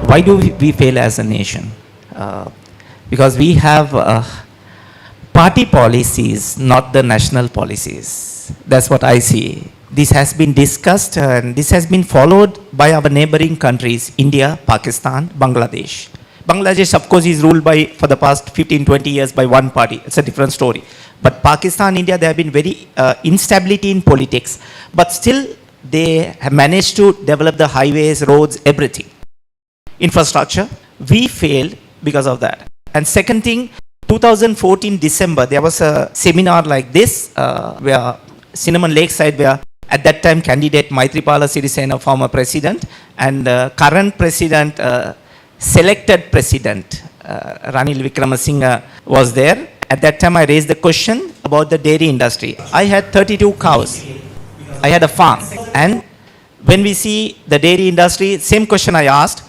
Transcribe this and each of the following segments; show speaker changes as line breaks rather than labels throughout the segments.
Why do we fail as a nation? Because we have party policies, not the national policies. That's what I see. This has been discussed and this has been followed by our neighboring countries, India, Pakistan, Bangladesh. Bangladesh, of course, is ruled by, for the past 15, 20 years by one party. It's a different story. But Pakistan, India, there have been very instability in politics. But still, they have managed to develop the highways, roads, everything. Infrastructure. We failed because of that. And second thing, 2014 December, there was a seminar like this, where Cinnamon Lakeside, where at that time candidate Maithripala Sirisena, former president, and current president, selected president, Ranil Wickramasinghe was there. At that time I raised the question about the dairy industry. I had 32 cows. I had a farm. And when we see the dairy industry, same question I asked,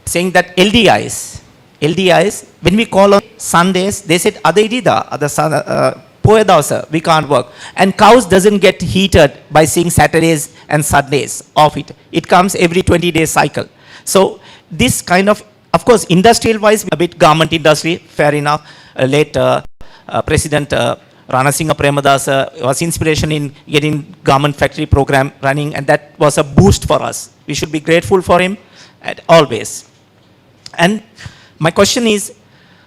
saying that LDIs, when we call on Sundays, they said, we can't work. And cows doesn't get heated by seeing Saturdays and Sundays off it. It comes every 20-day cycle. So this kind of course, industrial-wise, a bit garment industry, fair enough. Late President Rana Singha Premadasa was inspiration in getting garment factory program running, and that was a boost for us. We should be grateful for him always. And my question is,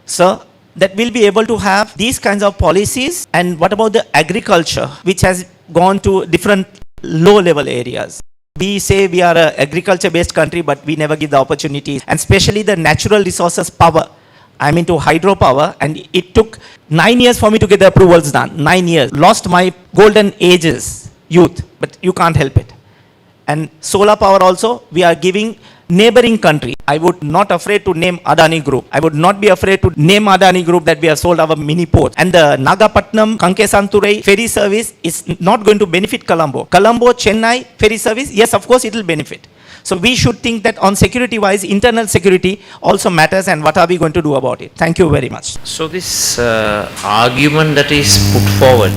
sir, that we'll be able to have these kinds of policies, and what about the agriculture, which has gone to different low-level areas? We say we are an agriculture-based country, but we never give the opportunities, and especially the natural resources power. I'm into hydropower, and it took 9 years for me to get the approvals done. 9 years. Lost my golden ages, youth, but you can't help it. And solar power also, we are giving neighboring country. I would not afraid to name Adani Group. I would not be afraid to name Adani Group that we have sold our mini port. And the Nagapatnam, Kankesanturai ferry service is not going to benefit Colombo. Colombo, Chennai ferry service, yes, of course it will benefit. So we should think that on security wise, internal security also matters, and what are we going to do about it? Thank you very much.
So this argument that is put forward,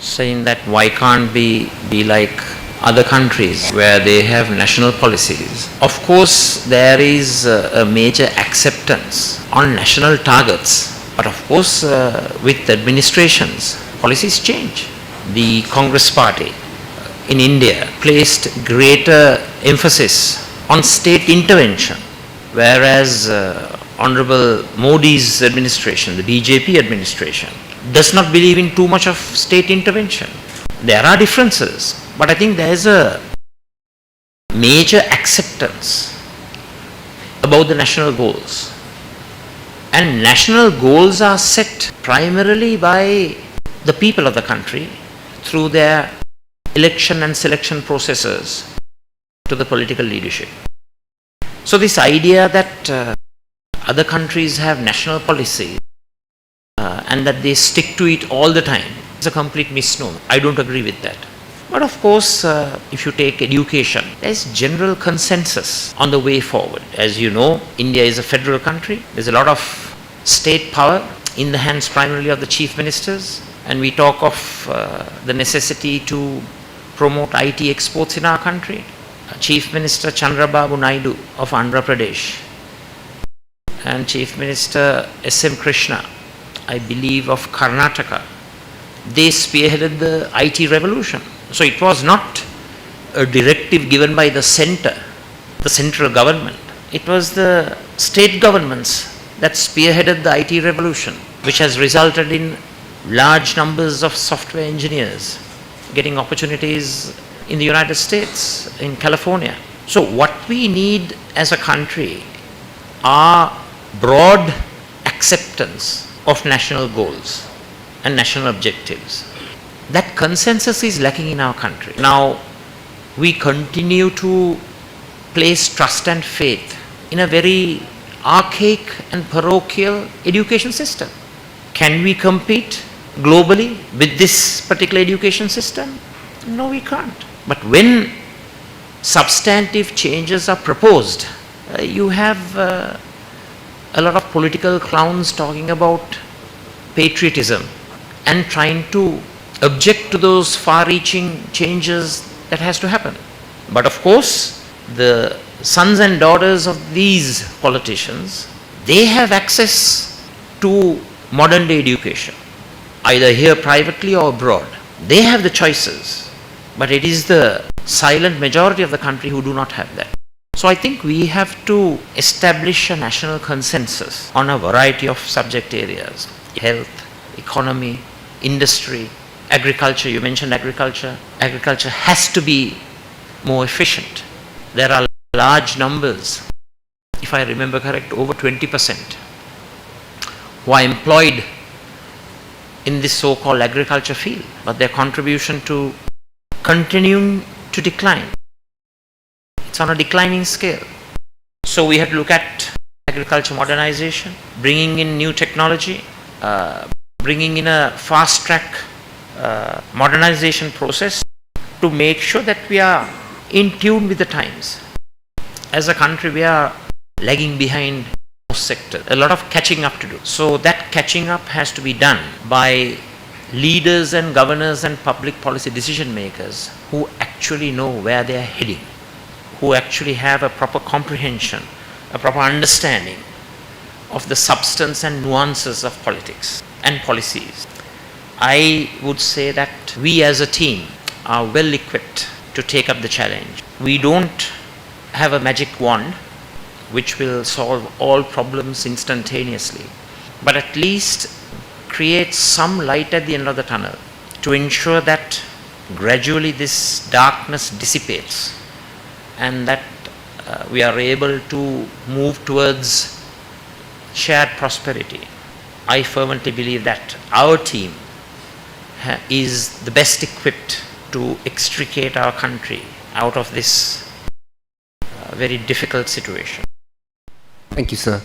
saying that why can't we be like other countries where they have national policies. Of course, there is a major acceptance on national targets, but of course, with administrations, policies change. The Congress Party in India placed greater emphasis on state intervention, whereas Honorable Modi's administration, the BJP administration, does not believe in too much of state intervention. There are differences, but I think there is a major acceptance about the national goals. And national goals are set primarily by the people of the country through their election and selection processes to the political leadership. So this idea that other countries have national policies and that they stick to it all the time is a complete misnomer. I don't agree with that. But of course, if you take education, there's general consensus on the way forward. As you know, India is a federal country. There's a lot of state power in the hands primarily of the chief ministers. And we talk of the necessity to promote IT exports in our country. Chief Minister Chandrababu Naidu of Andhra Pradesh and Chief Minister S.M. Krishna, I believe, of Karnataka, they spearheaded the IT revolution. So it was not a directive given by the central government. It was the state governments that spearheaded the IT revolution, which has resulted in large numbers of software engineers getting opportunities in the United States, in California. So what we need as a country are broad acceptance of national goals and national objectives. That consensus is lacking in our country. Now, we continue to place trust and faith in a very archaic and parochial education system. Can we compete globally with this particular education system? No, we can't. But when substantive changes are proposed, you have a lot of political clowns talking about patriotism and trying to object to those far-reaching changes that has to happen. But of course, the sons and daughters of these politicians, they have access to modern day education, either here privately or abroad. They have the choices, but it is the silent majority of the country who do not have that. So I think we have to establish a national consensus on a variety of subject areas: health, economy, industry, agriculture. You mentioned agriculture. Agriculture has to be more efficient. There are large numbers, if I remember correct, over 20% who are employed in this so-called agriculture field, but their contribution to continuing to decline. It's on a declining scale. So we have to look at agriculture modernization, bringing in new technology, bringing in a fast-track modernization process to make sure that we are in tune with the times. As a country, we are lagging behind most sectors. A lot of catching up to do. So that catching up has to be done by leaders and governors and public policy decision makers who actually know where they are heading, who actually have a proper comprehension, a proper understanding of the substance and nuances of politics and policies. I would say that we as a team are well equipped to take up the challenge. We don't have a magic wand which will solve all problems instantaneously, but at least create some light at the end of the tunnel to ensure that gradually this darkness dissipates and that we are able to move towards shared prosperity. I firmly believe that our team is the best equipped to extricate our country out of this very difficult situation.
Thank you, sir.